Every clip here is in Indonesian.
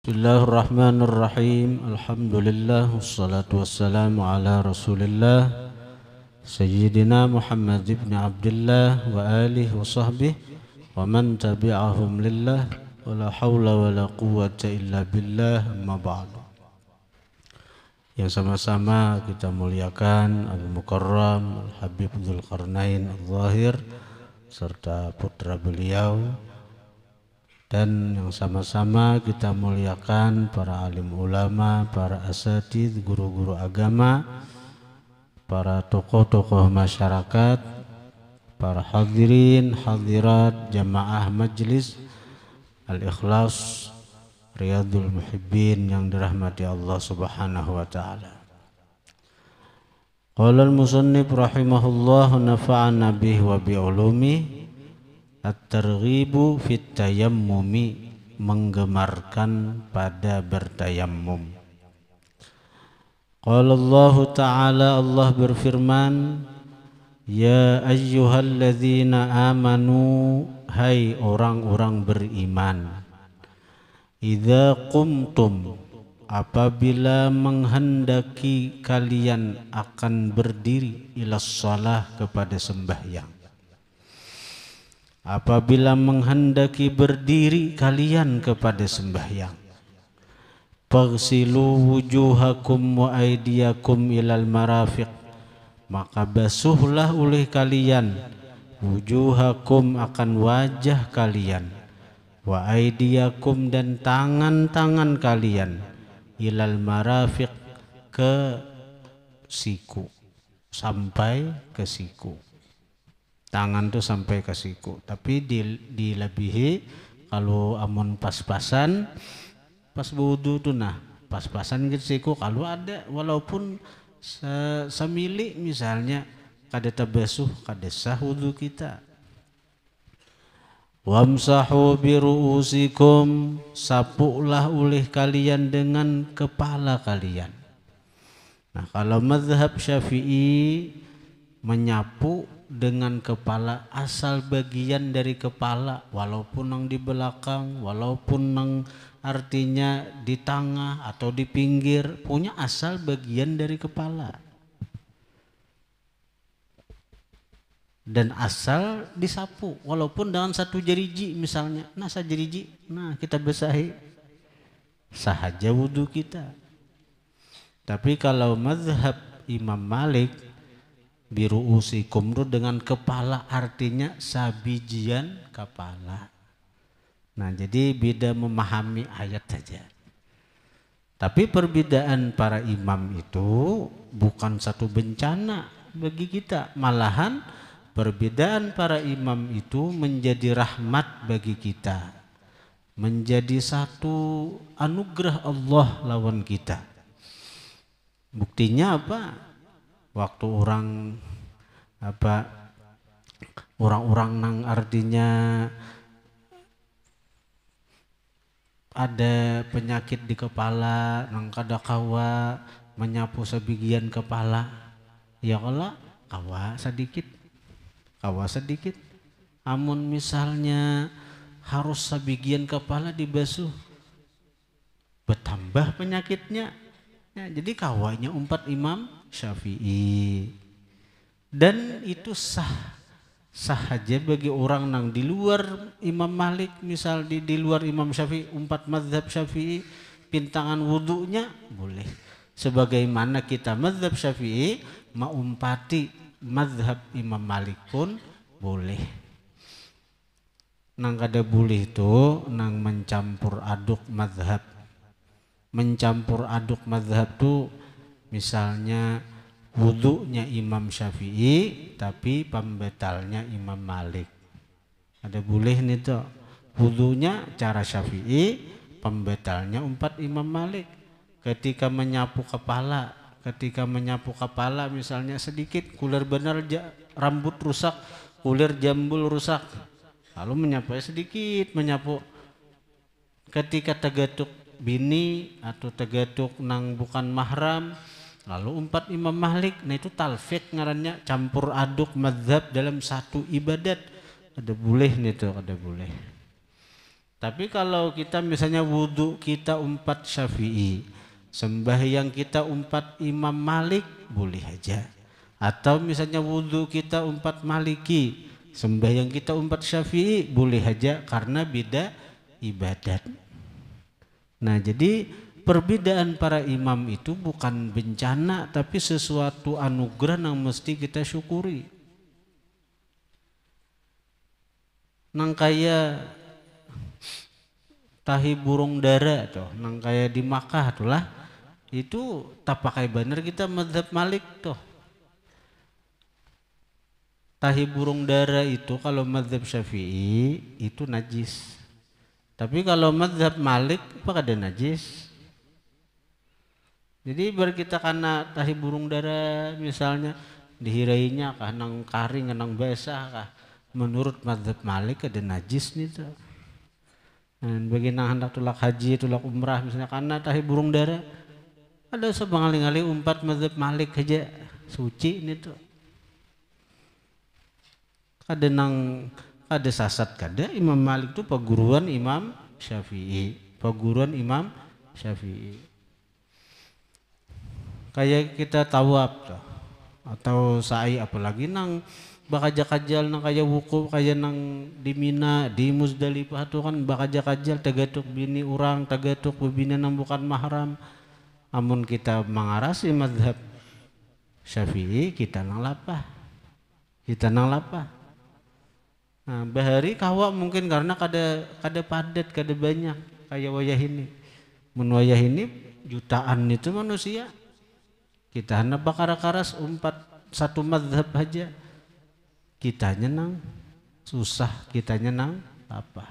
Bismillahirrahmanirrahim. Alhamdulillah wassalatu wassalamu ala Rasulillah Sayyidina Muhammad ibn Abdullah wa alihi wa sahbihi wa man tabi'ahum lillah wa la hawla wa la quwwata illa billah, amma ba'du. Yang sama-sama kita muliakan Al-Mukarram Al-Habib Dzulqarnain Al-Zahir serta putra beliau, dan yang sama-sama kita muliakan para alim ulama, para asatidz, guru-guru agama, para tokoh-tokoh masyarakat, para hadirin, hadirat, jamaah majlis Al-Ikhlas Riyadul Muhibbin yang dirahmati Allah Subhanahu wa taala. Qala al-musannif rahimahullah nafa'ana bihi wa bi ulumi. At-targhibu fit tayammumi, menggemarkan pada bertayammum. Qala Allah Ta'ala, Allah berfirman, ya ayyuhalladzina amanu, hai orang-orang beriman, idza qumtum, apabila menghendaki kalian akan berdiri, ilas shalah, kepada sembahyang. Apabila menghendaki berdiri kalian kepada sembahyang, faghsilu wujuhakum wa aydiyakum ilal marafiq, maka basuhlah oleh kalian wujuhakum, akan wajah kalian, wa aydiyakum, dan tangan-tangan kalian, ilal marafiq, ke siku, sampai ke siku. Tangan tuh sampai ke siku, tapi dilebihi kalau amun pas-pasan pas wudu tuh, nah pas-pasan ke siku kalau ada, walaupun semili misalnya, kada tabasuh, kada sah wudu kita. Wamsahu biru'usikum, sapulah oleh kalian dengan kepala kalian. Nah, kalau mazhab Syafi'i menyapu dengan kepala, asal bagian dari kepala, walaupun yang di belakang, walaupun yang artinya di tengah atau di pinggir, punya asal bagian dari kepala, dan asal disapu walaupun dengan satu jeriji misalnya, nah sejeriji, nah kita basahi, sahaja wudu kita. Tapi kalau mazhab Imam Malik, biru'usikum itu dengan kepala, artinya sabijian kepala. Nah, jadi beda memahami ayat saja. Tapi perbedaan para imam itu bukan satu bencana bagi kita, malahan perbedaan para imam itu menjadi rahmat bagi kita, menjadi satu anugerah Allah lawan kita. Buktinya apa? Waktu orang-orang nang artinya ada penyakit di kepala, nang kada kawa menyapu sebagian kepala, ya kalau kawa sedikit, amun misalnya harus sebagian kepala dibasuh, bertambah penyakitnya. Ya, jadi kawanya umpat Imam Syafi'i, dan itu sah sahaja bagi orang nang di luar Imam Malik, misal di luar Imam Syafi'i, umpat mazhab Syafi'i, pintangan wudunya boleh, sebagaimana kita mazhab Syafi'i maumpati mazhab Imam Malik pun boleh. Nang kada boleh itu nang mencampur aduk mazhab. Mencampur aduk mazhab tu misalnya wudunya Imam Syafi'i tapi pembatalnya Imam Malik. Ada boleh nih tuh, wudunya cara Syafi'i, pembatalnya umpat Imam Malik. Ketika menyapu kepala misalnya sedikit, kulir benar rambut rusak, kulir jambul rusak, lalu menyapu sedikit, menyapu. Ketika tegatuk bini atau tegatuk nang bukan mahram, lalu umpat Imam Malik, nah itu talfiq ngarannya, campur aduk mazhab dalam satu ibadat. Ada boleh nih tuh, ada boleh. Tapi kalau kita misalnya wudhu kita umpat Syafi'i, sembahyang kita umpat Imam Malik, boleh aja. Atau misalnya wudhu kita umpat Maliki, sembahyang kita umpat Syafi'i, boleh aja karena beda ibadat. Nah, jadi perbedaan para imam itu bukan bencana tapi sesuatu anugerah yang mesti kita syukuri. Nang kaya tahi burung dara tuh, nang kaya di Makkah tuh lah, itu tak pakai bener kita mazhab Malik tuh. Tahi burung dara itu kalau mazhab Syafi'i itu najis. Tapi kalau mazhab Malik apa kada najis. Jadi kita karena tahi burung dara misalnya dihirainya kah nang karing nang basah kah, menurut mazhab Malik ada najis nih tuh. Dan bagi nang hendak tulak haji, tulak umrah misalnya karena tahi burung dara, ada sebangali-ngali umpat mazhab Malik aja suci nih tuh. Kada nang ada sasat kada, Imam Malik itu perguruan Imam Syafi'i, perguruan Imam Syafi'i. Kayak kita tawaf tuh, atau sa'i apalagi nang bakajak-kajal nang kaya wukuf kaya nang di Mina, di Muzdalifah tuh kan bakajak-kajal tagatuk bini orang, tagatuk bini nang bukan mahram. Amun kita mengarasi mazhab Syafi'i kita nang lapah. Kita nang lapah. Nah, bahari kawa mungkin karena kada padat, kada banyak kayak wayah ini. Mun wayah ini jutaan itu manusia. Kita hanya bakar-karas umpat satu mazhab aja. Kita nyenang susah, kita nyenang apa.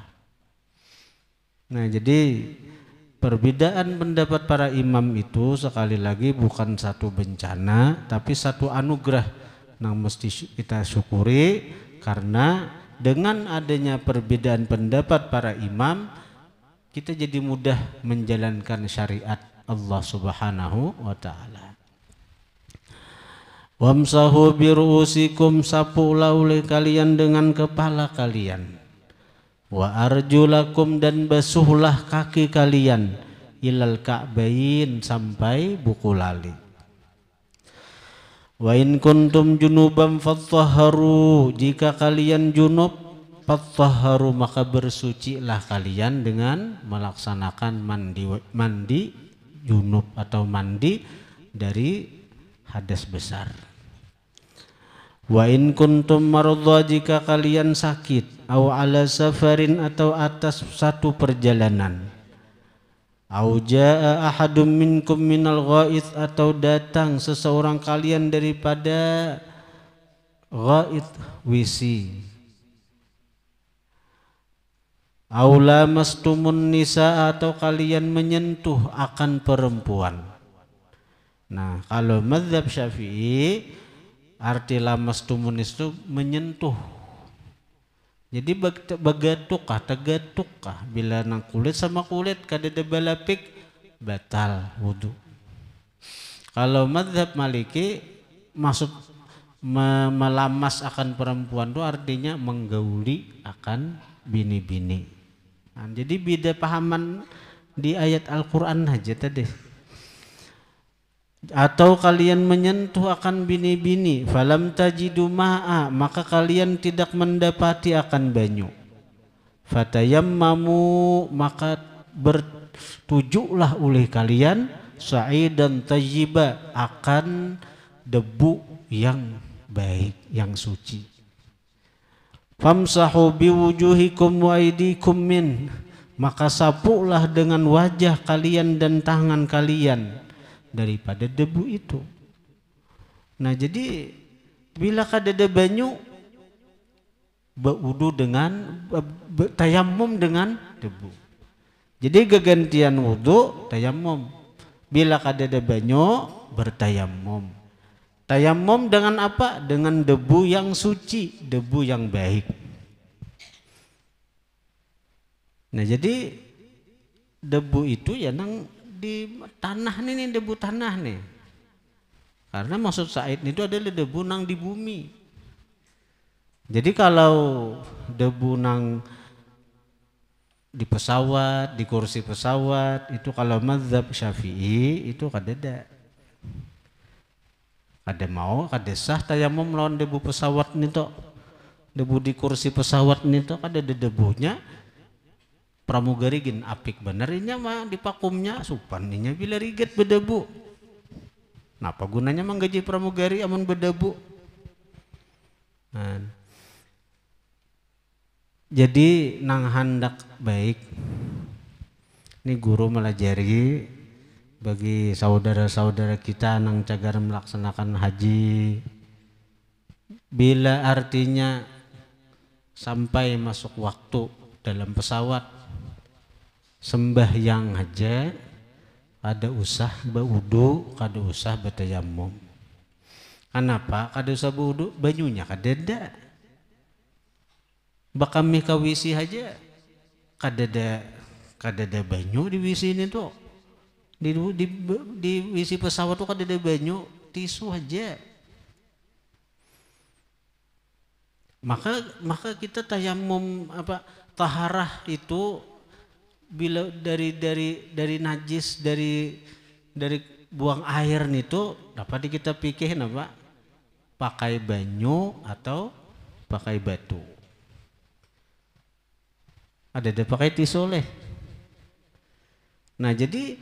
Nah, jadi perbedaan pendapat para imam itu sekali lagi bukan satu bencana tapi satu anugerah yang mesti kita syukuri, karena dengan adanya perbedaan pendapat para imam kita jadi mudah menjalankan syariat Allah Subhanahu wa taala. Wamsahu biru'usikum, sapulah oleh kalian dengan kepala kalian. Wa arjulakum, dan basuhlah kaki kalian ilal ka'bain, sampai buku lali. Wa in kuntum junuban fattahharu, jika kalian junub fattahharu maka bersucilah kalian dengan melaksanakan mandi junub atau mandi dari hadas besar. Wa in kuntum maradha, jika kalian sakit, au ala safarin atau atas satu perjalanan, au jaa ahadum minkum minal ghaid, atau datang seseorang kalian daripada ghaid wisi, au lamastumun nisa, atau kalian menyentuh akan perempuan. Nah, kalau mazhab Syafi'i arti lamastumun itu menyentuh. Jadi bagatukah, tagatukah, bila nang kulit sama kulit kadada balapik batal wudu. Kalau mazhab Maliki maksud melamas akan perempuan itu artinya menggauli akan bini-bini. Nah, jadi beda pahaman di ayat Al-Quran aja tadi. Atau kalian menyentuh akan bini-bini, falam tajidu ma'a, maka kalian tidak mendapati akan banyu, fatayammamu, maka bertujulah oleh kalian sa'idan tayyiba, akan debu yang baik, yang suci. Famsahu biwujuhikum wa aydikum min, maka sapulah dengan wajah kalian dan tangan kalian daripada debu itu. Nah, jadi bila kadada banyu berwudu dengan tayammum dengan debu. Jadi kegantian wudu tayammum. Bila kadada banyu bertayammum. Tayammum dengan apa? Dengan debu yang suci, debu yang baik. Nah, jadi debu itu ya nang di tanah nih, debu tanah nih. Karena maksud Said itu adalah debu nang di bumi. Jadi kalau debu nang di pesawat, di kursi pesawat itu kalau mazhab Syafi'i itu kadeda. Kada mau, kada sah tayamum lawan debu pesawat nih toh. Debu di kursi pesawat nih toh kada ada debunya. Pramugari gin apik bener inya mah di pakumnya supan inya bila riget bedebu. Napa gunanya menggaji pramugari amun bedebu? Nah, jadi nang handak baik. Ini guru melajari bagi saudara-saudara kita nang cagar melaksanakan haji. Bila artinya sampai masuk waktu dalam pesawat sembahyang hajat, kada usah baudu, kada usah bertayamum. Kenapa? Kada usah baudu, banyunya kadada. Bakami ka wisi aja, kadada banyu di wisi ini tuh. Di wisi pesawat tuh kadada banyu, tisu aja. Maka kita tayamum taharah itu bila dari najis dari buang air nih tuh dapat kita pikirin apa? Pakai banyu atau pakai batu. Ada pakai tisu leh. Nah jadi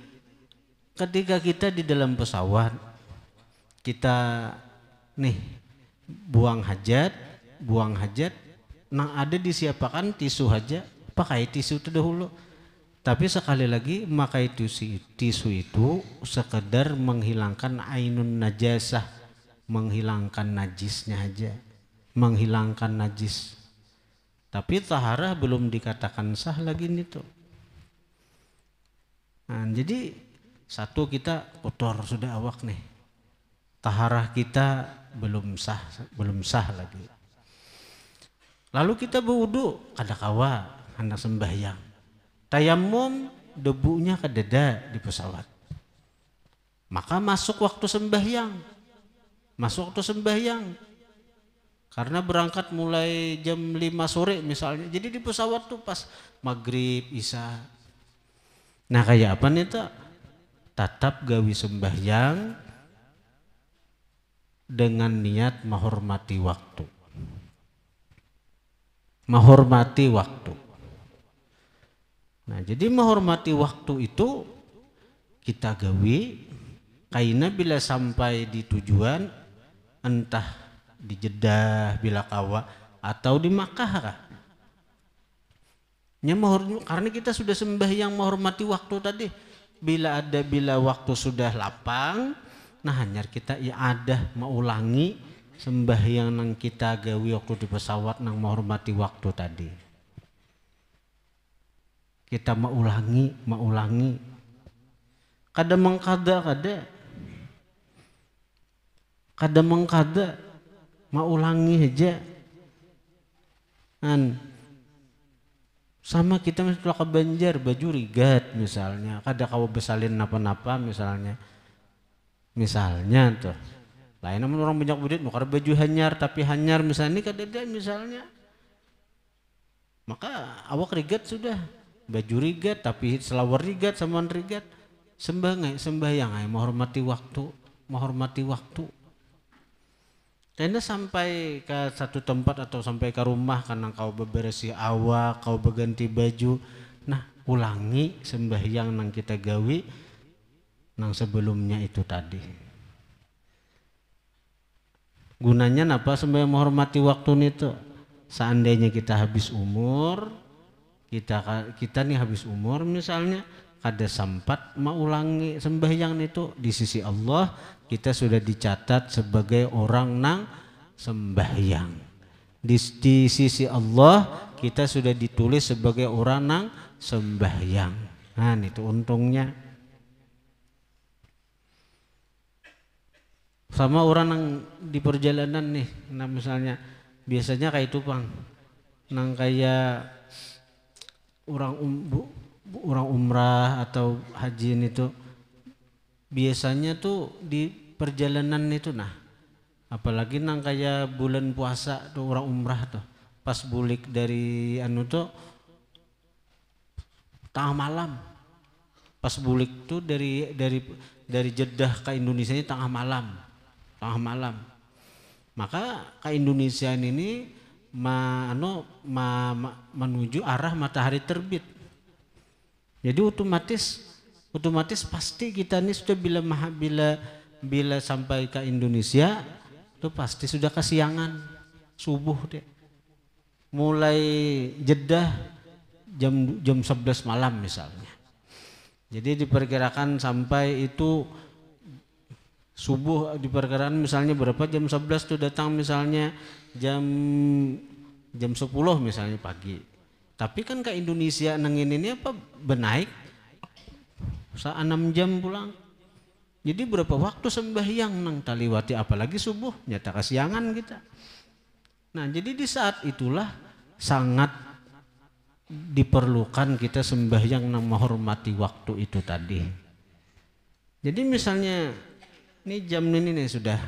ketika kita di dalam pesawat kita nih buang hajat, nah ada disiapkan tisu aja, pakai tisu itu dahulu. Tapi sekali lagi memakai tisu itu sekedar menghilangkan ainun najasah, menghilangkan najisnya aja, menghilangkan najis. Tapi taharah belum dikatakan sah lagi nih tuh. Nah, jadi satu kita kotor sudah awak nih. Taharah kita belum sah lagi. Lalu kita berwudu kada kawa hendak sembahyang. Tayamum debunya kadada di pesawat. Maka masuk waktu sembahyang. Karena berangkat mulai jam 5 sore misalnya. Jadi di pesawat tuh pas maghrib, isya. Nah kayak apa nih tuh? Tatap gawi sembahyang dengan niat menghormati waktu. Nah jadi menghormati waktu itu kita gawi kaina bila sampai di tujuan entah di Jeddah bila kawa atau di Makkah kah? Karena kita sudah sembahyang menghormati waktu tadi. Bila waktu sudah lapang, nah hanyar kita iadah mengulangi sembahyang nang kita gawi waktu di pesawat nang menghormati waktu tadi. Kita mengulangi. Kada mengkada mengulangi aja. Sama kita misalnya ke Banjar baju rigat misalnya, kada kau besalin napa-napa misalnya tuh. Lain namun orang banyak budit nukar baju hanyar tapi hanyar misalnya kada ada misalnya. Maka awak rigat sudah, baju rigat tapi selawar rigat samaan rigat. Sembahyang ay menghormati waktu. Karena sampai ke satu tempat atau sampai ke rumah karena kau bebersih awak, kau berganti baju. Nah, ulangi sembahyang nang kita gawi nang sebelumnya itu tadi. Gunanya apa sembahyang menghormati waktu itu? Seandainya kita habis umur, kita nih habis umur misalnya kada sempat mengulangi sembahyang itu di sisi Allah, kita sudah dicatat sebagai orang nang sembahyang. Di sisi Allah kita sudah ditulis sebagai orang nang sembahyang. Nah itu untungnya. Sama orang nang di perjalanan nih, nah misalnya biasanya kayak itu Bang, nang kayak orang umrah atau haji itu biasanya tuh di perjalanan itu nah apalagi nang kayak bulan puasa tuh orang umrah tuh pas bulik dari tuh tengah malam. Pas bulik tuh dari Jeddah ke Indonesia ini tengah malam. Maka ke Indonesia ini menuju arah matahari terbit. Jadi otomatis pasti kita ini sudah bila sampai ke Indonesia itu pasti sudah kesiangan subuh deh. Mulai Jeddah jam 11 malam misalnya. Jadi diperkirakan sampai itu subuh diperkirakan misalnya berapa jam 11 tuh datang misalnya jam 10 misalnya pagi. Tapi kan ke Indonesia nengin ini apa benaik 6 jam pulang. Jadi berapa waktu sembahyang nang taliwati apalagi subuh nyata kesiangan kita. Nah, jadi di saat itulah sangat diperlukan kita sembahyang nang menghormati waktu itu tadi. Jadi misalnya ini jam ini nih sudah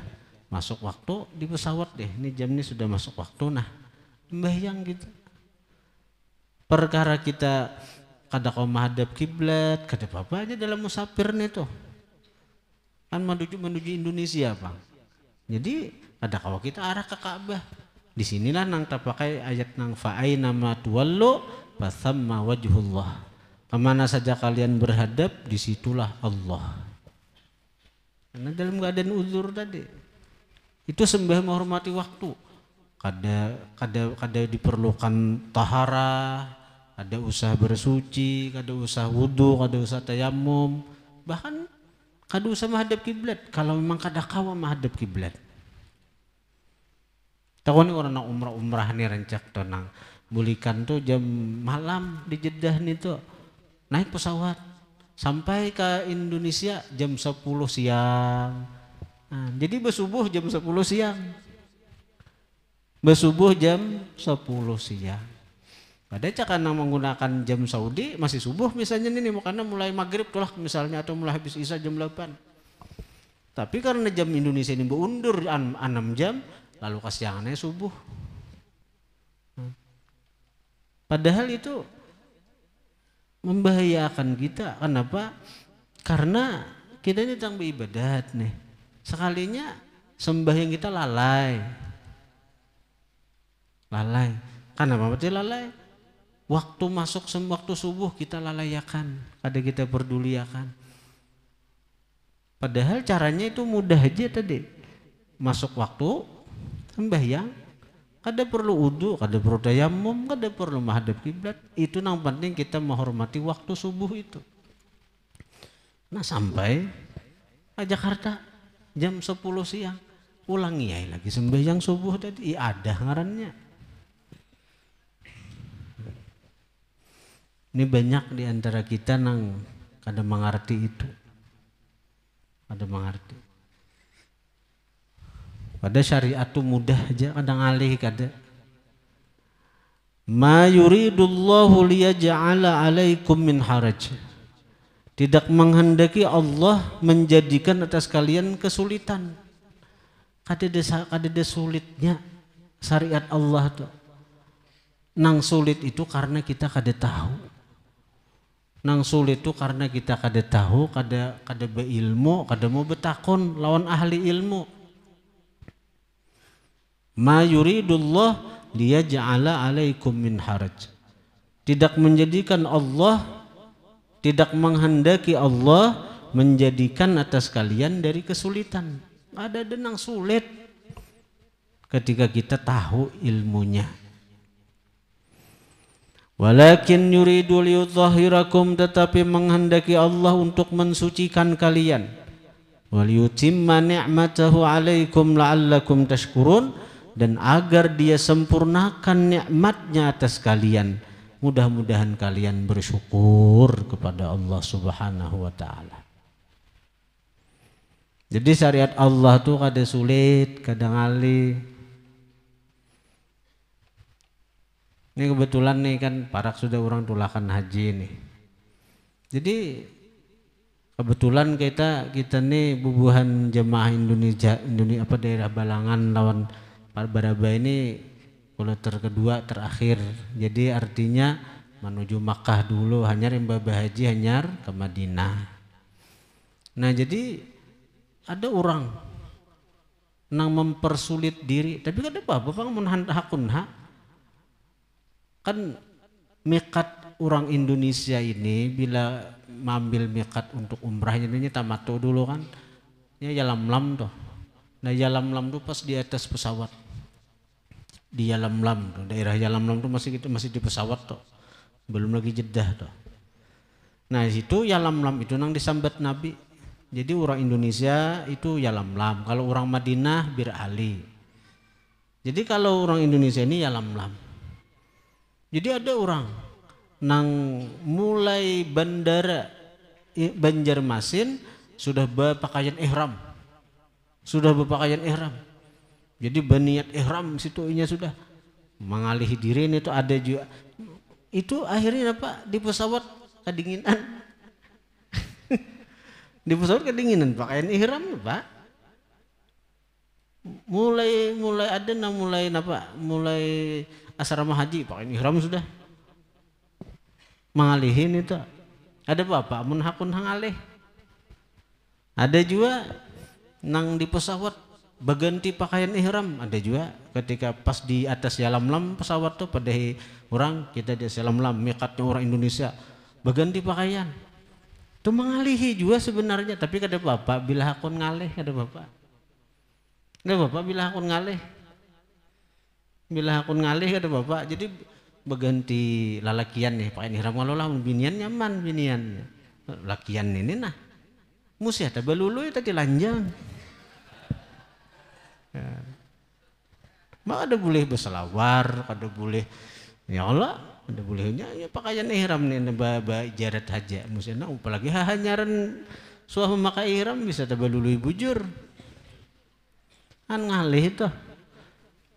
masuk waktu di pesawat deh. Ini jam ini sudah masuk waktu, nah sembahyang gitu. Perkara kita kada kau menghadap kiblat, kada apa aja dalam musafir nih tuh. Kan menuju Indonesia, Bang. Jadi kada kau kita arah ke Ka'bah. Disinilah nang terpakai ayat nang fa'aina ma tuwallu fathamma wajhullah. Kemana saja kalian berhadap, disitulah Allah. Karena dalam keadaan uzur tadi, itu sembah menghormati waktu. Kada diperlukan tahara, ada usaha bersuci, kada usah wudu, kada usah tayamum, bahkan kada usah menghadap kiblat. Kalau memang kada kawa menghadap kiblat. Tahu nih orang nang umrah nih rencak tuh nang bulikan tuh jam malam di Jeddah nih tuh naik pesawat sampai ke Indonesia jam 10 siang. Nah, jadi bersubuh jam 10 siang. Bersubuh jam 10 siang. Pada cakana menggunakan jam Saudi masih subuh misalnya nih karena mulai maghrib tuh lah misalnya atau mulai habis isya jam 8. Tapi karena jam Indonesia ini berundur 6 jam lalu kesiangannya subuh. Padahal itu membahayakan kita. Kenapa? Karena kita ini sedang beribadat nih. Sekalinya sembahyang kita lalai. Kenapa berarti lalai? Waktu masuk waktu subuh kita lalayakan, kada kita peduliakan. Padahal caranya itu mudah aja tadi. Masuk waktu sembahyang, kada perlu wudu, kada perlu tayamum, kada perlu menghadap kiblat. Itu yang penting kita menghormati waktu subuh itu. Nah sampai ke Jakarta jam 10 siang, ulangi lagi sembahyang subuh tadi, ada ngarannya. Ini banyak di antara kita nang kada mengerti itu. Kada mengerti. Pada syariat itu mudah aja kadang alih kada. Ma yuridullahu liyaj'ala 'alaikum min haraj. Tidak menghendaki Allah menjadikan atas kalian kesulitan. Kada ada sulitnya syariat Allah tuh. Nang sulit itu karena kita kada tahu. Nang sulit itu karena kita kada tahu, kada beilmu, kada mau betakon lawan ahli ilmu. Ma yuridullah liyaj'ala 'alaikum min haraj. Tidak menjadikan Allah, tidak menghendaki Allah menjadikan atas kalian dari kesulitan. Ada nang sulit ketika kita tahu ilmunya. Walakin yuridu liyudhahirakum, tetapi menghendaki Allah untuk mensucikan kalian. Wal yutimma ni'matahu 'alaikum la'allakum tashkurun, dan agar dia sempurnakan nikmatnya atas kalian. Mudah-mudahan kalian bersyukur kepada Allah Subhanahu wa taala. Jadi syariat Allah tuh kada sulit, kada ngalih. Ini kebetulan nih kan parak sudah orang tulakan haji nih. Jadi kebetulan kita nih bubuhan jemaah Indonesia daerah Balangan lawan Baraba ini kloter kedua terakhir. Jadi artinya menuju Makkah dulu, hanyar yang haji hanyar ke Madinah. Nah jadi ada orang nang mempersulit diri, tapi kan apa bang hakun hak kan mikat orang Indonesia ini bila mengambil mikat untuk umrahnya ini tamattu dulu kan ya Yalamlam tuh. Nah Yalamlam tuh pas di atas pesawat di Yalamlam tuh, daerah Yalamlam tuh masih di pesawat tuh, belum lagi Jeddah tuh. Nah situ Yalamlam itu nang disambat Nabi. Jadi orang Indonesia itu Yalamlam, kalau orang Madinah Bir Ali. Jadi kalau orang Indonesia ini Yalamlam. Jadi ada orang nang mulai bandara Banjarmasin sudah berpakaian ihram. Jadi berniat ihram situnya sudah mengalihi diri ini tuh ada juga. Itu akhirnya apa? Di pesawat kedinginan. Di pesawat kedinginan pakaian ihram Pak. Mulai ada mulai asrama haji pakaian ihram sudah. Mengalihin itu. Ada bapak mun hakun hangalih. Ada juga nang di pesawat berganti pakaian ihram, ada juga ketika pas di atas Yalamlam pesawat tuh pada orang kita di Yalamlam mikatnya orang Indonesia berganti pakaian itu mengalihi juga sebenarnya, tapi kada bapak bila hakun ngalih kada bapak bila hakun ngalih kada bapak. Jadi berganti lalakian nih pakaian ihram kalau lah binian nyaman binian lakian ini nah musia tabelulu tadi lanjang. Ya. Mak ada boleh berselawar, ada boleh ya Allah, ada bolehnya ya pakaian ihram nih jarat haja musina apalagi hanyaran suah memakai ihram bisa tabelului bujur. An ngalih itu.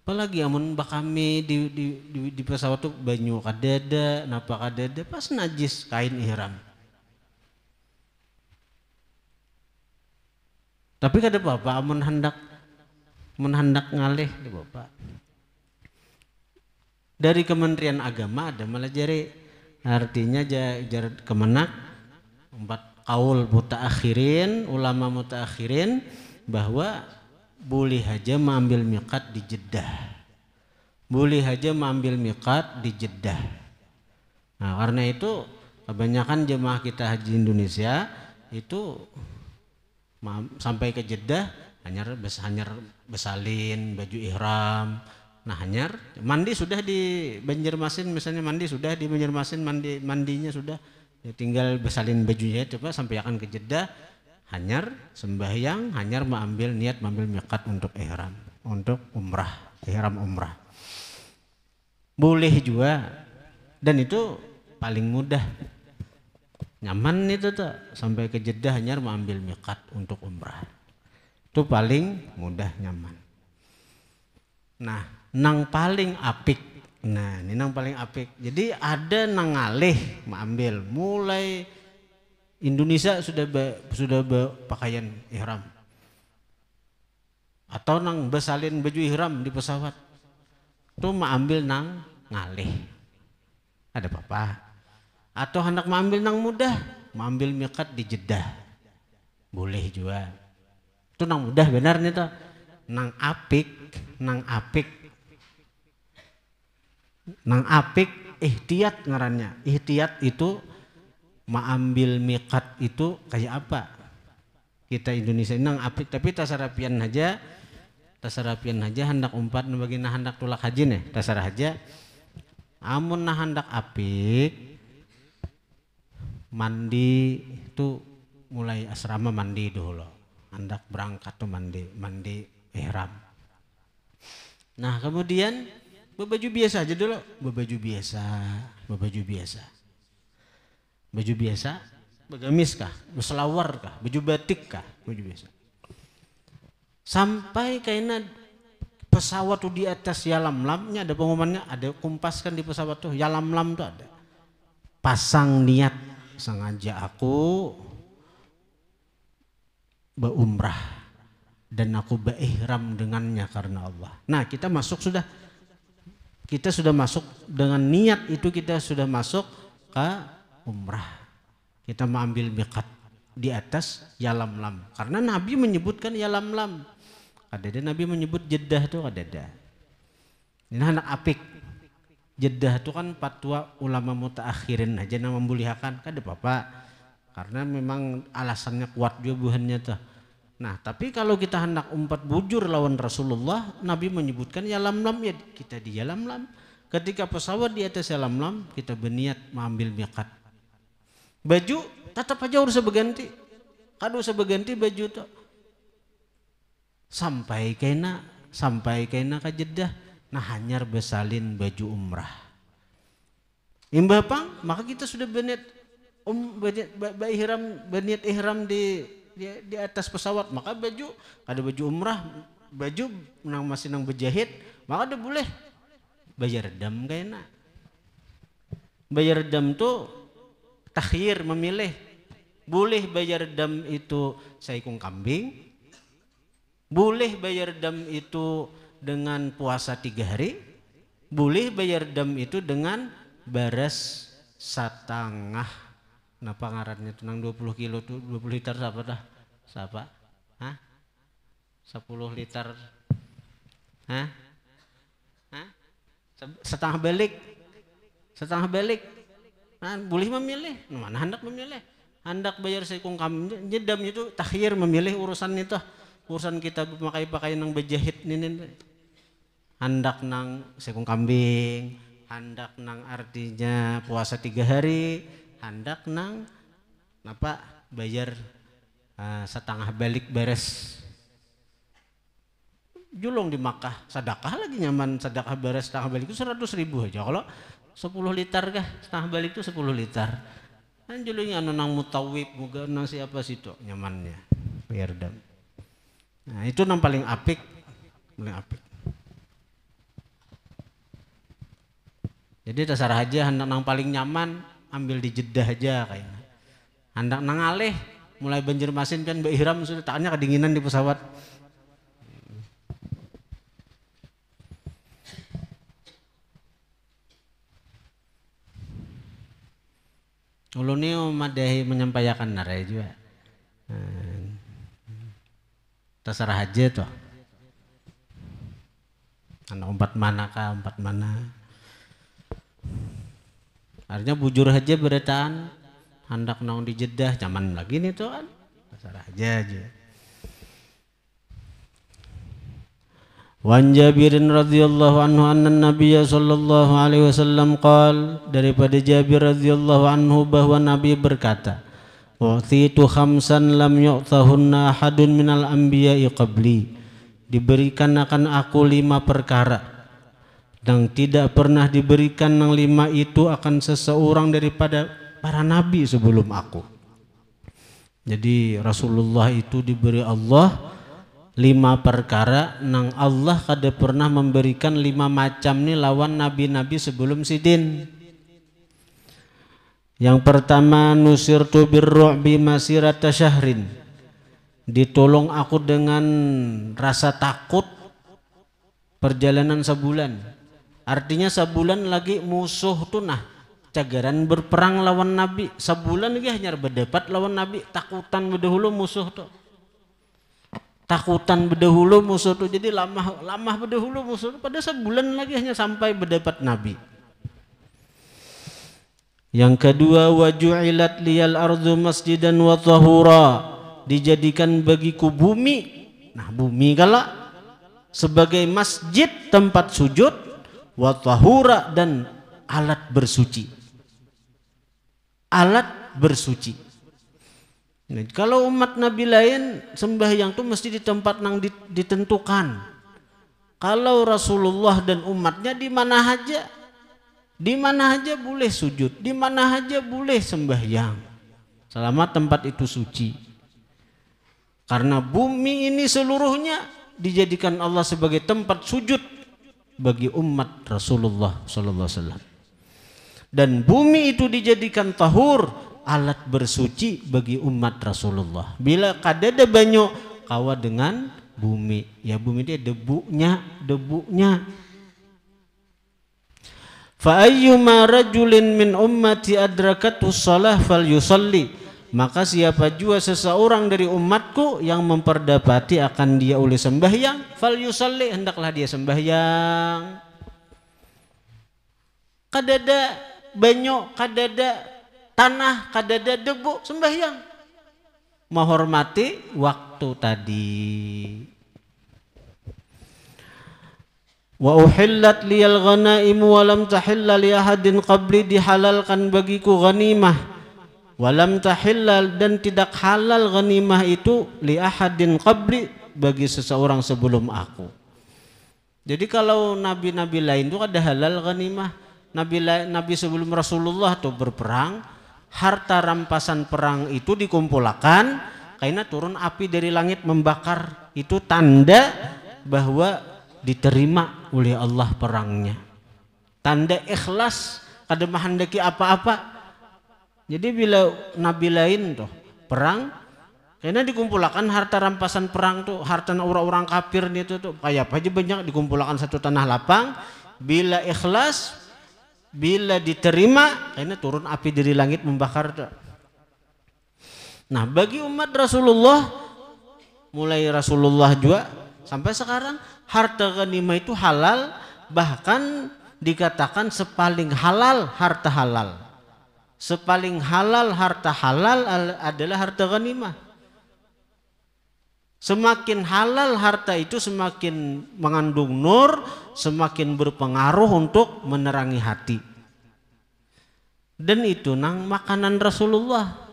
Apalagi amun bakami di pesawat tuh banyu kadada, napa kadada pas najis kain ihram. Tapi kada apa-apa amun hendak ngalih di bapak. Dari Kementerian Agama ada malah jari artinya jar kemenak 4 kaul mutaakhirin, ulama mutaakhirin bahwa boleh aja mengambil miqat di Jeddah. Boleh aja mengambil miqat di Jeddah. Nah, karena itu kebanyakan jemaah kita haji Indonesia itu sampai ke Jeddah hanyar besalin baju ihram. Nah hanyar mandi sudah di Banjarmasin misalnya sudah di Banjarmasin mandinya sudah ya tinggal besalin bajunya coba sampai akan ke Jeddah hanyar sembahyang hanyar mengambil miqat untuk ihram untuk ihram umrah boleh juga dan itu paling mudah nyaman itu tuh sampai ke Jeddah hanyar mengambil miqat untuk umrah itu paling mudah nyaman. Nah nang paling apik, nah ini nang paling apik. Jadi ada nang ngalih mengambil mulai Indonesia sudah berpakaian ihram atau nang besalin baju ihram di pesawat itu mengambil nang ngalih ada apa? Atau hendak mengambil nang mudah mengambil miqat di Jeddah boleh juga. Itu nang mudah benar nih tuh nang apik ihtiyat ngarannya. Ihtiyat itu mengambil miqat itu kayak apa kita Indonesia nang apik tapi tasarapian aja hendak umpat bagi hendak tulak haji nih tasarah aja amun hendak apik mandi itu mulai asrama mandi dulu hendak berangkat tuh mandi ihram. Nah kemudian berbaju biasa aja dulu, berbaju biasa, begamis kah, berselawar kah, baju batik kah, baju biasa. Sampai kayaknya pesawat tuh di atas Yalamlamnya ada pengumumannya, ada kumpaskan di pesawat tuh Yalamlam tuh ada. Pasang niat sengaja aku berumrah dan aku berihram dengannya karena Allah. Nah kita sudah masuk dengan niat itu kita sudah masuk ke umrah. Kita mengambil miqat di atas Yalamlam. Karena Nabi menyebutkan Yalamlam. Kadada Nabi menyebut Jeddah tuh kadada. Ini anak apik. Jeddah itu kan fatwa ulama mutaakhirin aja yang membolehkan kada apa-apa. Karena memang alasannya kuat juga buhannya tuh. Nah, tapi kalau kita hendak umpat bujur lawan Rasulullah, Nabi menyebutkan Yalamlam, ya kita di Yalamlam. Ketika pesawat di atas Yalamlam, kita berniat mengambil miqat. Baju tetap aja harus berganti. Kada usah berganti baju tuh. Sampai kena ke Jeddah, nah hanyar besalin baju umrah. Imbah pang, maka kita sudah berniat berniat ihram di atas pesawat, maka baju ada baju umrah, baju nang masih nang berjahit, maka ada boleh bayar dam kayaknya. Bayar dam tuh takhir memilih, boleh bayar dam itu saikung kambing, boleh bayar dam itu dengan puasa 3 hari, boleh bayar dam itu dengan baras setengah. Kenapa ngarannya tenang 20 kilo tuh 20 liter siapa dah? Siapa? Hah? 10 liter. Hah? Hah? Setengah balik. Setengah balik. Nah, boleh memilih. Mana hendak memilih? Hendak bayar sekung kambing. Jedam itu takhir memilih urusan itu. Urusan kita pakai nang berjahit ini. Hendak nang sekung kambing. Hendak nang artinya puasa 3 hari. Hendak nang apa bayar setengah balik beres julung di Makkah, sedekah lagi nyaman, sedekah beres setengah balik itu 100.000 aja. Kalau 10 liter kah setengah balik itu 10 liter kan julungnya anu nang mutawib muga nang siapa situ nyamannya bayar dam. Nah itu nang paling apik, paling apik. Jadi terserah aja hendak nang paling nyaman ambil di Jeddah aja kayaknya. Hendak nang alih mulai Banjarmasin kan ihram sudah taknya kedinginan di pesawat. Ulun ini madahi menyampaikan narai juga. Terserah aja tuh. Anak umpat mana kah, umpat mana. Artinya bujur aja beretaan hendak naung di Jeddah zaman lagi nih tuh kan terserah aja. Wan Jabirin radhiyallahu anhu anna Nabiya sallallahu alaihi wasallam qal, daripada Jabir radhiyallahu anhu bahwa Nabi berkata, "U'titu khamsan lam yu'tahunna ahadun minal anbiya'i qabli." Diberikan akan aku 5 perkara dan tidak pernah diberikan yang 5 itu akan seseorang daripada para nabi sebelum aku. Jadi Rasulullah itu diberi Allah 5 perkara nang Allah kada pernah memberikan 5 macam nih lawan nabi-nabi sebelum sidin. Yang pertama, nusirtu birru'bi masirata syahrin. Ditolong aku dengan rasa takut perjalanan sebulan. Artinya sebulan lagi musuh tuh nah cagaran berperang lawan Nabi. Sebulan lagi hanya berdebat lawan Nabi. Takutan berdahulu musuh tuh. Takutan berdahulu musuh tuh. Jadi lama berdahulu musuh tuh. Pada sebulan lagi hanya sampai berdebat Nabi. Yang kedua, waju'ilat liyal ardu masjidan wa tahura. Dijadikan bagiku bumi. Nah bumi kala sebagai masjid tempat sujud. Wa tahura dan alat bersuci. Alat bersuci. Nah, kalau umat Nabi lain sembahyang itu mesti di tempat yang ditentukan. Kalau Rasulullah dan umatnya di mana aja boleh sujud, di mana aja boleh sembahyang, selama tempat itu suci. Karena bumi ini seluruhnya dijadikan Allah sebagai tempat sujud bagi umat Rasulullah sallallahu alaihi wasallam. Dan bumi itu dijadikan tahur, alat bersuci bagi umat Rasulullah. Bila kadada banyak kawa dengan bumi, ya bumi dia debunya. Fa ayyuma rajulin min ummati adrakathu shalah falyusalli, maka siapa jua seseorang dari umatku yang memperdapati akan dia oleh sembahyang, falyusalli, hendaklah dia sembahyang. Kadada banyu, kadada tanah, kadada debu, sembahyang, menghormati waktu tadi. Wa uhillat liyal ghanaimu wa lam tahilla li ahadin qabli, dihalalkan bagiku ghanimah, wa lam tahilla, dan tidak halal ghanimah itu, li ahadin qabli, bagi seseorang sebelum aku. Jadi kalau nabi-nabi lain itu ada halal ghanimah. Nabi sebelum Rasulullah tuh berperang, harta rampasan perang itu dikumpulkan karena turun api dari langit membakar. Itu tanda bahwa diterima oleh Allah perangnya, tanda ikhlas, kada menghendaki apa-apa. Jadi bila nabi lain tuh perang, karena dikumpulkan harta rampasan perang tuh, harta orang-orang kafir itu tuh kayak apa aja banyak dikumpulkan satu tanah lapang. Bila ikhlas, bila diterima, karena turun api dari langit membakar tuh. Nah bagi umat Rasulullah, mulai Rasulullah juga sampai sekarang, harta ghanimah itu halal, bahkan dikatakan sepaling halal harta halal. Sepaling halal harta halal adalah harta ghanimah. Semakin halal harta itu semakin mengandung nur, semakin berpengaruh untuk menerangi hati. Dan itu nang makanan Rasulullah.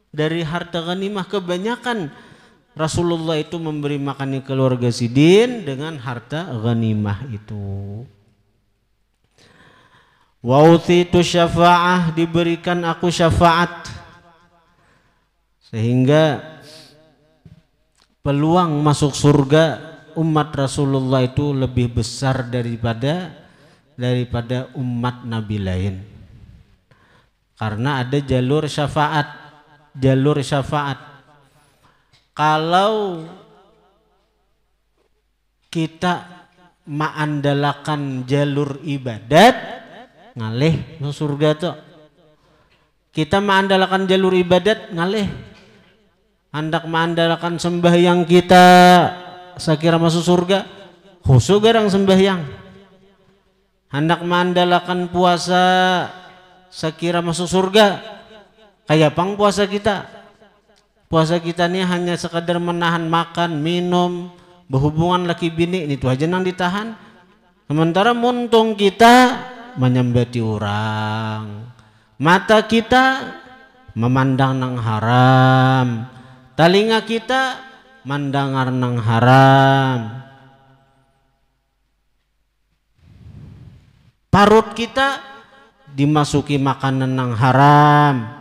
Dari harta ghanimah kebanyakan Rasulullah itu memberi makan keluarga sidin dengan harta ghanimah itu. Wa utitu syafa'ah, diberikan aku syafaat, sehingga peluang masuk surga umat Rasulullah itu lebih besar daripada umat nabi lain. Karena ada jalur syafaat, jalur syafaat. Kalau kita mengandalkan jalur ibadat, ngalih masuk surga tuh. Kita mengandalkan jalur ibadat, ngalih. Hendak mengandalkan sembahyang kita, sekira masuk surga, khusus garang sembahyang. Hendak mengandalkan puasa, sekira masuk surga, kayak pang puasa kita. Puasa kita ini hanya sekadar menahan makan, minum, berhubungan laki bini, itu aja yang ditahan. Sementara muntung kita menyembati orang, mata kita memandang nang haram, telinga kita mendengar nang haram, parut kita dimasuki makanan nang haram.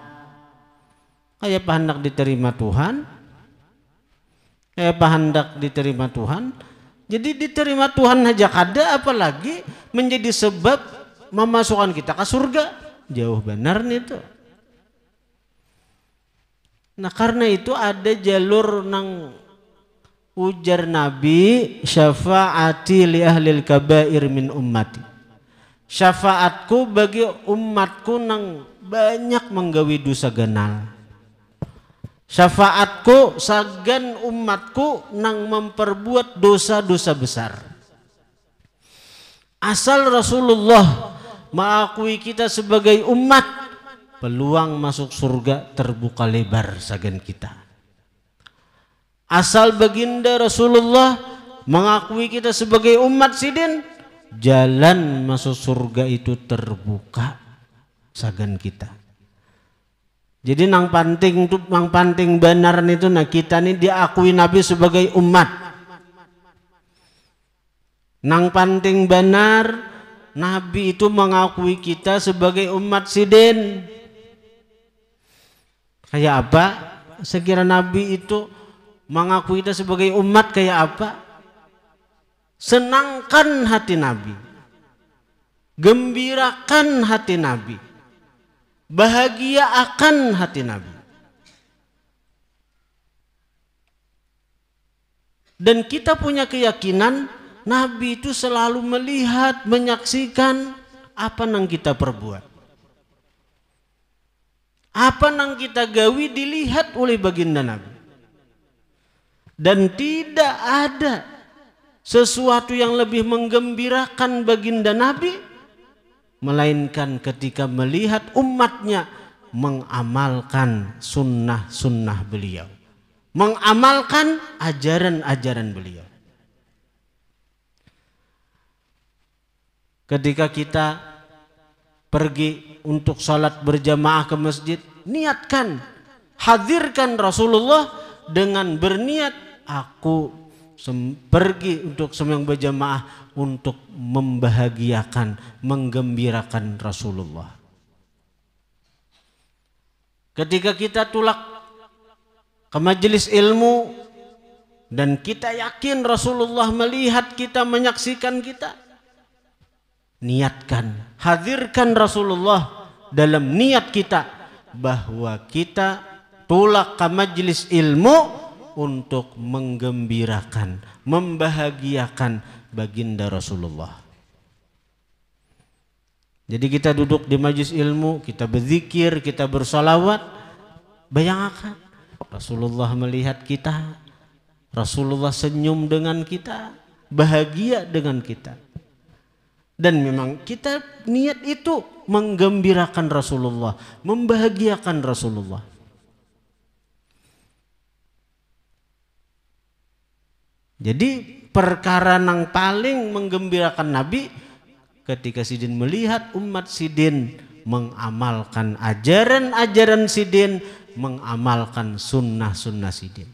Kayak apa hendak diterima Tuhan? Kayak apa hendak diterima Tuhan? Jadi diterima Tuhan aja kada, apalagi menjadi sebab memasukkan kita ke surga. Jauh benar nih itu. Nah karena itu ada jalur nang ujar Nabi, syafaati li ahlil kabair min ummati. Syafaatku bagi umatku nang banyak menggawi dosa ganal. Syafaatku sagan umatku nang memperbuat dosa-dosa besar. Asal Rasulullah mengakui kita sebagai umat, peluang masuk surga terbuka lebar sagan kita. Asal baginda Rasulullah mengakui kita sebagai umat sidin, jalan masuk surga itu terbuka sagan kita. Jadi nang panting benar itu, nah kita ini diakui Nabi sebagai umat. Nang panting benar Nabi itu mengakui kita sebagai umat sidin. Kayak apa? Sekira Nabi itu mengakui kita sebagai umat kayak apa? Senangkan hati Nabi, gembirakan hati Nabi, bahagia akan hati Nabi. Dan kita punya keyakinan Nabi itu selalu melihat, menyaksikan apa nang kita perbuat, apa nang kita gawi dilihat oleh baginda Nabi. Dan tidak ada sesuatu yang lebih menggembirakan baginda Nabi melainkan ketika melihat umatnya mengamalkan sunnah-sunnah beliau, mengamalkan ajaran-ajaran beliau. Ketika kita pergi untuk sholat berjamaah ke masjid, niatkan, hadirkan Rasulullah dengan berniat, aku pergi untuk sembahyang berjamaah untuk membahagiakan, menggembirakan Rasulullah. Ketika kita tulak ke majelis ilmu dan kita yakin Rasulullah melihat kita, menyaksikan kita, niatkan, hadirkan Rasulullah dalam niat kita bahwa kita tulak ke majelis ilmu untuk menggembirakan, membahagiakan baginda Rasulullah. Jadi kita duduk di majelis ilmu, kita berzikir, kita bersalawat, bayangkan Rasulullah melihat kita, Rasulullah senyum dengan kita, bahagia dengan kita. Dan memang kita niat itu menggembirakan Rasulullah, membahagiakan Rasulullah. Jadi perkara yang paling menggembirakan Nabi ketika sidin melihat umat sidin mengamalkan ajaran-ajaran sidin, mengamalkan sunnah-sunnah sidin.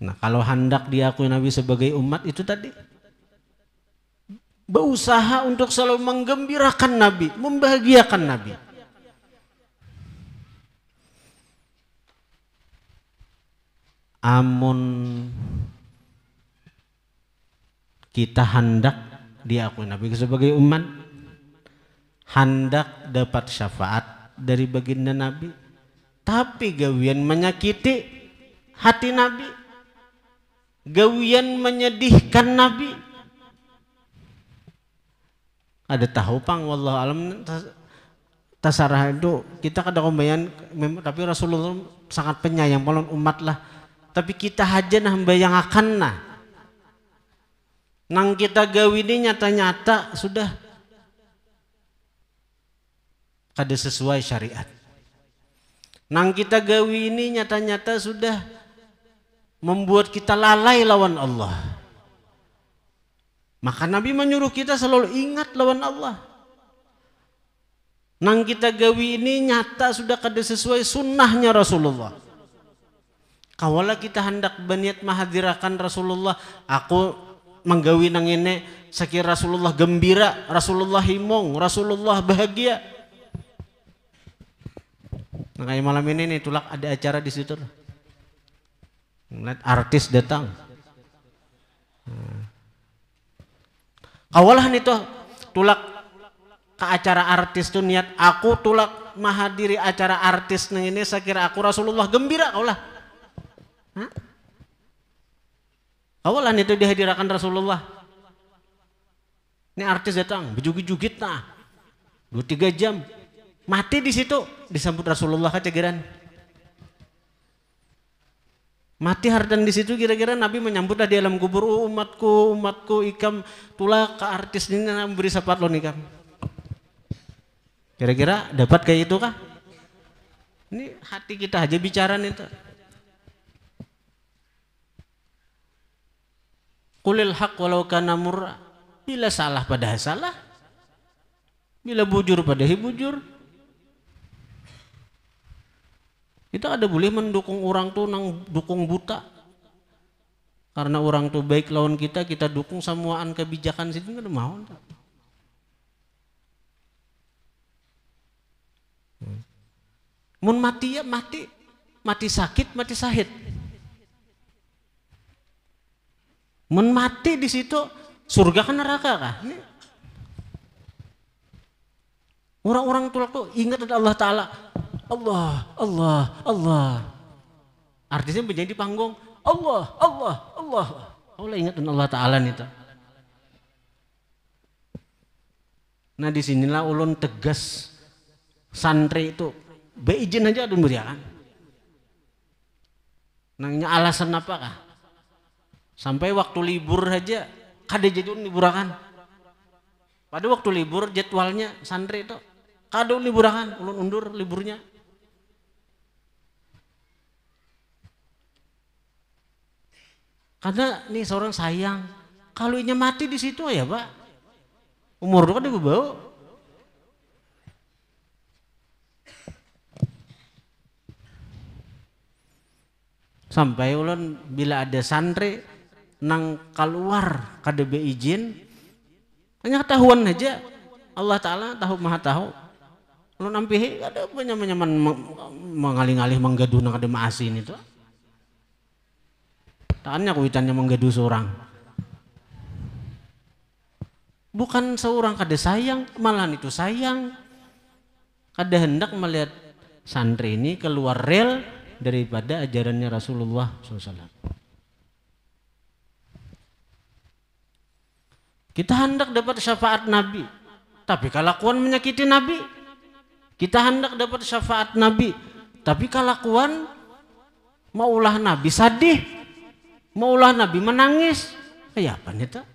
Nah, kalau hendak diakui Nabi sebagai umat itu tadi, berusaha untuk selalu menggembirakan Nabi, membahagiakan Nabi. Amun kita hendak diakui Nabi sebagai umat, hendak dapat syafaat dari baginda Nabi, tapi gawian menyakiti hati Nabi, gawian menyedihkan Nabi, ada tahu pang wallahu alam tasarah itu kita kada kumbayan, tapi Rasulullah sangat penyayang palon umat lah, tapi kita haja nah membayangakan nah nang kita gawi ini nyata-nyata sudah kada sesuai syariat, nang kita gawi ini nyata-nyata sudah membuat kita lalai lawan Allah. Maka Nabi menyuruh kita selalu ingat lawan Allah. Nang kita gawi ini nyata sudah kada sesuai sunnahnya Rasulullah. Kawala kita hendak berniat mahadirakan Rasulullah, aku menggawi nang ini sekira Rasulullah gembira, Rasulullah himong, Rasulullah bahagia. Nah, kayak malam ini nih tulak ada acara di situ. Ngeliat artis datang. Kawalan itu tulak ke acara artis tuh niat aku tulak mahadiri acara artis nang ini sekira aku Rasulullah gembira kaulah. Kawalan itu dihadirakan Rasulullah. Ini artis datang, bejugit-jugit nah. 2-3 jam. Mati di situ disambut Rasulullah kacegeran. Mati hardan di situ, kira-kira Nabi menyambutlah di alam kubur, umatku ikam tulak ke artis ini memberi syafaat lo nikam. Kira-kira dapat kayak itu kah? Ini hati kita aja bicara nih tuh. Qulil haq walau kana murra. Bila salah padahal salah, bila bujur padahal bujur. Kita ada boleh mendukung orang tuh nang dukung buta. Karena orang tuh baik lawan kita dukung semuaan kebijakan situ nggak ada mau. Mun mati ya mati sakit, mati sahid. Mun mati di situ surga kan neraka kah? Orang-orang tuh ingat ada Allah Ta'ala. Allah. Artisnya menjadi panggung Allah. Allah ingat Allah Ta'ala nih tuh. Nah disinilah ulun tegas santri itu beizin aja adun beriakan. Nanya alasan apakah? Sampai waktu libur aja kada jadun liburakan. Pada waktu libur jadwalnya santri itu kada liburakan, ulun undur liburnya. Karena nih seorang sayang, kalau inya mati di situ ya Pak. Umur itu kan dia bau. Sampai ulun bila ada santri nang keluar kada beizin, hanya ketahuan aja Allah Ta'ala tahu maha tahu. Ulun ampihi ada nyaman mengalih-alih menggaduh nang kada maasin itu. Taannya kuitannya menggaduh seorang. Bukan seorang kada sayang, malahan itu sayang. Kada hendak melihat santri ini keluar rel daripada ajarannya Rasulullah SAW. Kita hendak dapat syafaat Nabi, tapi kelakuan menyakiti Nabi. Kita hendak dapat syafaat Nabi, tapi kelakuan maulah Nabi sedih, maulah Nabi menangis. Kayak apa nih tak?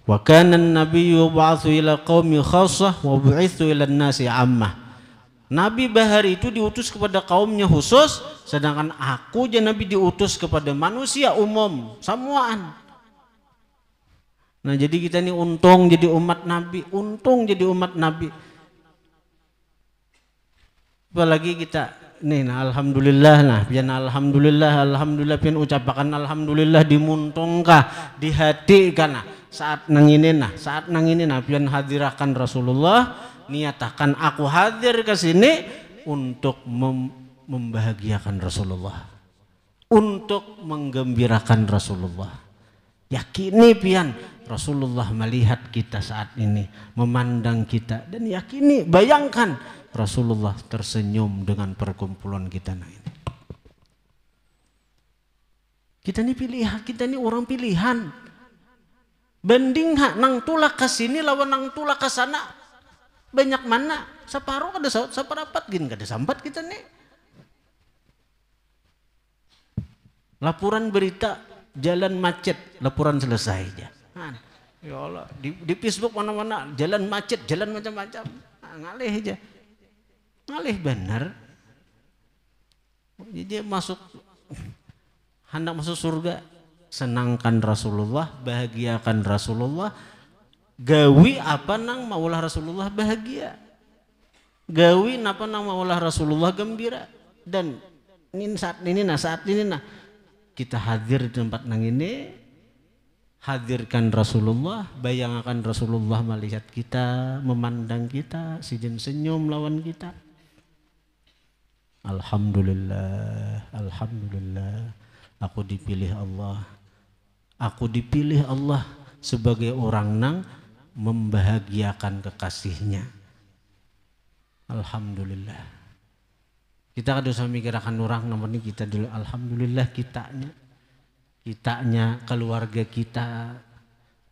Wa kana an-nabiyyu yub'atsu ila qaumi khassah wa bu'itsu ila an-nasi 'ammah. Nabi Bahari itu diutus kepada kaumnya khusus, sedangkan aku je Nabi diutus kepada manusia umum, semuaan. Nah, jadi kita ini untung jadi umat Nabi, untung jadi umat Nabi. Apalagi kita nih, nah alhamdulillah nah, pian alhamdulillah pian ucapakan alhamdulillah dimuntungkah di hati kana. Saat nang ini nah pian hadirakan Rasulullah, niatakan aku hadir ke sini untuk membahagiakan Rasulullah, untuk menggembirakan Rasulullah. Yakini pian Rasulullah melihat kita saat ini, memandang kita, dan yakini bayangkan Rasulullah tersenyum dengan perkumpulan kita nah ini. Kita ini pilihan, kita ini orang pilihan. Banding nang tulak ke sini lawan nang tulak ke sana, banyak mana? Separuh kada seperapat gin kada sambat kita nih. Laporan berita jalan macet, laporan selesai aja. Ya Allah, di Facebook mana-mana jalan macet, jalan macam-macam. Ngalih aja. Ngalih benar. Jadi hendak masuk surga. Senangkan Rasulullah, bahagiakan Rasulullah, gawi apa nang maulah Rasulullah bahagia, gawi apa nang maulah Rasulullah gembira. Dan saat ini kita hadir di tempat nang ini, hadirkan Rasulullah, bayangkan Rasulullah melihat kita, memandang kita, senyum lawan kita. Alhamdulillah, alhamdulillah, aku dipilih Allah. Aku dipilih Allah sebagai orang nang membahagiakan kekasihnya. Alhamdulillah. Kita kada usah mikirkan orang, namun kita dulu alhamdulillah kitanya keluarga kita.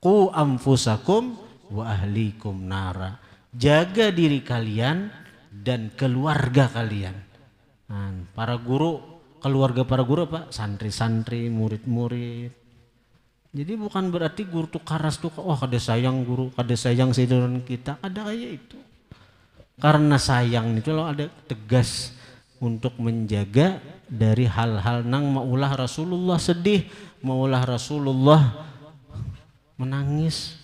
Qu anfusakum wa ahlikum nara. Jaga diri kalian dan keluarga kalian. Para guru, keluarga para guru apa? Santri-santri, murid-murid. Jadi bukan berarti guru tuh karas tuh, oh kada sayang guru, kada sayang saudara kita, ada kayak itu. Karena sayang itu lo ada tegas untuk menjaga dari hal-hal nang maulah Rasulullah sedih, maulah Rasulullah menangis.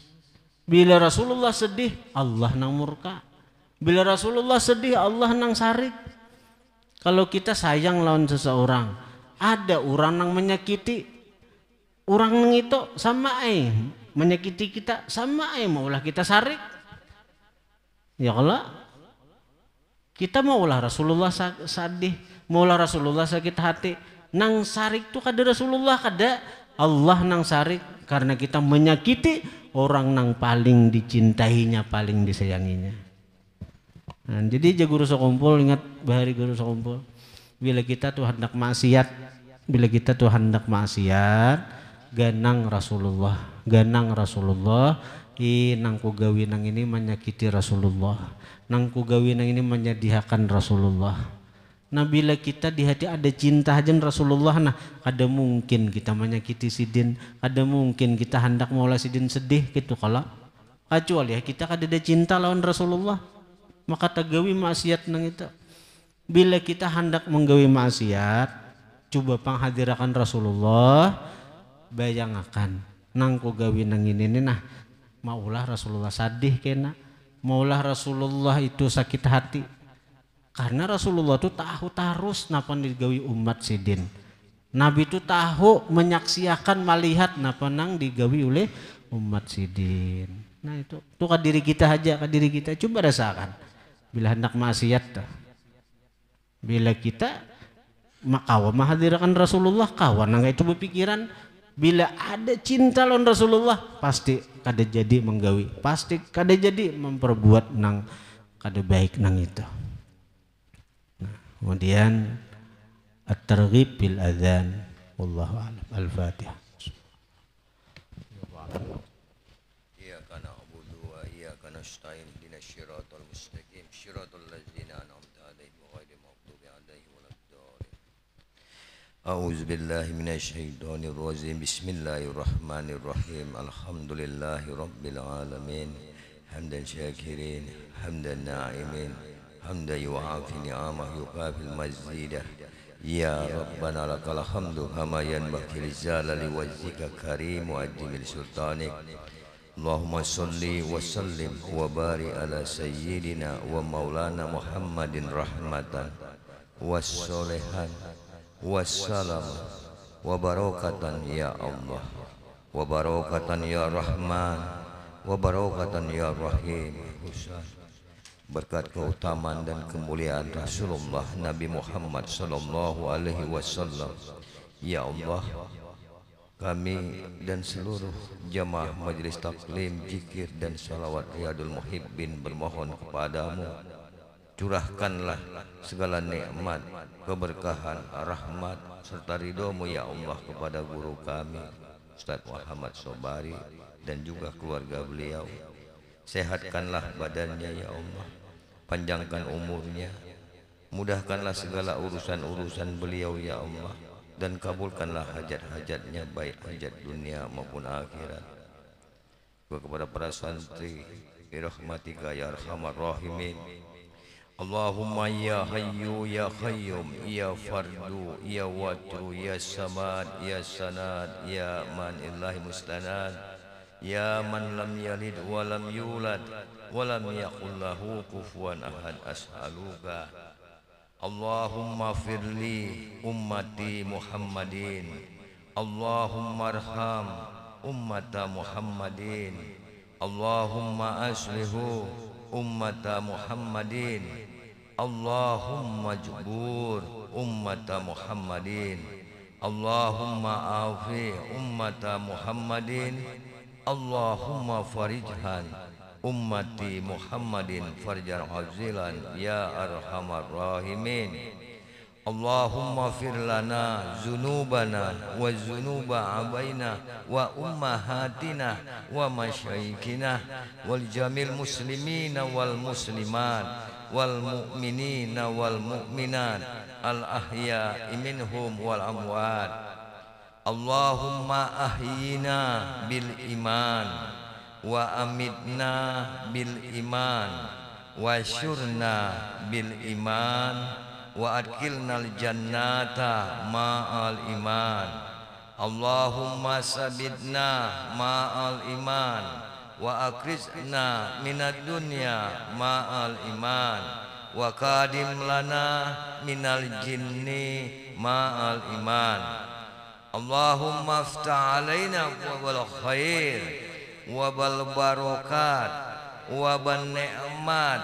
Bila Rasulullah sedih, Allah nang murka. Bila Rasulullah sedih, Allah nang sarik. Kalau kita sayang lawan seseorang, ada orang nang menyakiti, orang nang itu sama menyakiti kita, sama maulah kita sarik. Ya kalau kita maulah Rasulullah sedih, maulah Rasulullah sakit hati, nang sarik tuh kada Rasulullah, kada Allah nang sarik, karena kita menyakiti orang nang paling dicintainya, paling disayanginya. Nah, jadi aja guru sekumpul, ingat Bahari guru sekumpul, Bila kita tuh hendak maksiat, ganang Rasulullah, nang ku gawi nang ini menyakiti Rasulullah, nang ku gawi nang ini menyedihkan Rasulullah. Nah bila kita di hati ada cinta aja Rasulullah, nah ada mungkin kita menyakiti sidin, ada mungkin kita hendak maulah sidin sedih gitu. Kalau kecuali ya kita kada ada cinta lawan Rasulullah, maka tagawi maksiat nang itu. Bila kita hendak menggawi maksiat, coba panghadirakan Rasulullah, bayangkan nang ku gawi nang ini nah maulah Rasulullah sadih kena, maulah Rasulullah itu sakit hati. Karena Rasulullah itu tahu tarus napa digawi umat sidin. Nabi itu tahu menyaksikan melihat napa nang digawi oleh umat sidin. Nah itu ke diri kita aja, ke diri kita coba rasakan. Bila hendak maksiat, bila kita kawan menghadirakan Rasulullah, kawan nang itu berpikiran, bila ada cinta lawan Rasulullah pasti kada jadi menggawi, pasti kada jadi memperbuat nang kada baik nang itu. Nah, kemudian at-targhib bil adzan, wallahu a'lam. Al-Fatihah. Iyyaka na'budu wa iyyaka nasta'in ihdinas siratal mustaqim siratal ladzina an'amta 'alaihim ghairil maghdubi 'alaihim waladdallin. A'udzu billahi minasy syaithanir rajim. Bismillahirrahmanirrahim. Alhamdulillahi rabbil alamin. Hamdan syakirin, hamdan na'imin, hamdan yu'afi ni'amah yuqafil mazidah. Ya Rabbana lakal hamdu kama yanbaghi lijalali wajhika karim wa ajmil sultanik. Allahumma salli wa sallim wa barik ala sayyidina wa maulana Muhammadin rahmatan wassolihan wassalam wa barakatan ya Allah, wa barakatan ya Rahman, wa barakatan ya Rahim. Berkat keutamaan dan kemuliaan Rasulullah Nabi Muhammad sallallahu alaihi wasallam, ya Allah, kami dan seluruh jamaah majelis taklim, zikir dan salawat Riyadul Muhibbin bermohon kepadamu, curahkanlah segala nikmat, keberkahan, rahmat serta ridhomu ya Allah kepada guru kami Ustaz Muhammad Sobari dan juga keluarga beliau. Sehatkanlah badannya ya Allah, panjangkan umurnya, mudahkanlah segala urusan-urusan beliau ya Allah, dan kabulkanlah hajat-hajatnya baik hajat dunia maupun akhirat. Kepada para santri birahmatika ya arhamar rahimin. Allahumma ya hayyu ya qayyum ya fardu ya watru ya samad ya sanad ya man illahi mustanad ya man lam yalid wa lam yulad wa lam yakul lahu kufuwan ahad. As'aluka Allahumma firli ummati Muhammadin, Allahumma arham ummata Muhammadin, Allahumma aslihu ummata Muhammadin, Allahumma jbur ummata Muhammadin, Allahumma afi ummata Muhammadin, Allahumma farijhan ummati Muhammadin farjan azilan ya arhamar rahimin. Allahumma fir lana zunubana wa zunuba abaina wa ummahatina wa masyaikina wal jamil muslimina wal muslimat wal mu'minina wal mu'minat al ahya'i minhum wal amwat. Allahumma ahyina bil iman wa amitna bil iman wa syurna bil iman wa adkhilnal jannata ma'al iman. Allahumma sabitna ma'al iman wa akrizna minad dunya ma'al iman wa qadim lana minal jinni ma'al iman. Allahumma aftah alaina wal khair wa bal barakat wa ban ni'mat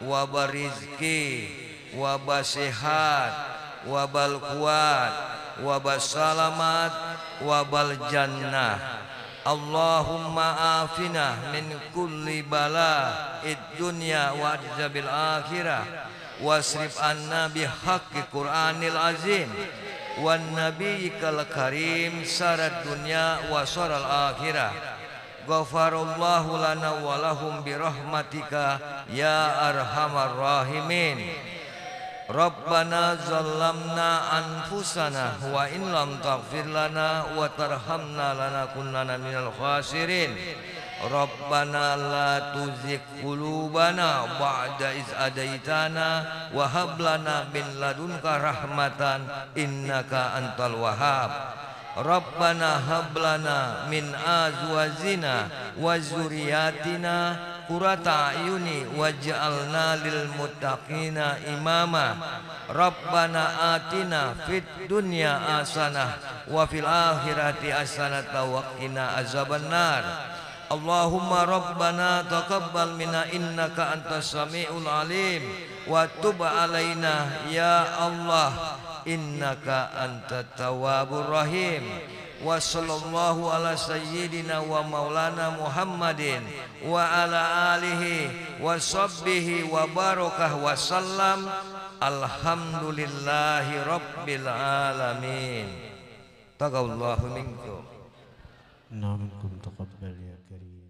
wa barizki wa basihat wa bal kuat wa basalamat wa bal jannah. Allahumma afina min kulli bala id dunya wa adzabil akhirah wasrif anna bihaqqi Qur'anil azim wan nabiyyikal karim sarad dunya wa saral akhirah. Ghafarallahu lana wa lahum birahmatika ya arhamar rahimin. Rabbana zalamna anfusana wa in lam taghfir lana wa tarhamna lanakunanna minal khasirin. Rabbana la tuzigh qulubana ba'da iz hadaitana wa hab lana min ladunka rahmatan innaka antal wahhab. Rabbana hab lana min azwajina wa dzurriyyatina qurrata a'yuni waj'alna lil muttaqina imama. Rabbana atina fid dunya hasanah wa fil akhirati hasanah wa qina azabannar. Allahumma rabbana taqabbal minna innaka antas samiul alim wa tub alaina ya Allah innaka antat tawwabur rahim. Wa sallallahu ala sayyidina wa maulana Muhammadin wa ala alihi wa sahbihi wa barakah wa sallam. Alhamdulillahi rabbil alamin. Taqabbalallahu minkum. Minkum taqabbal ya karim.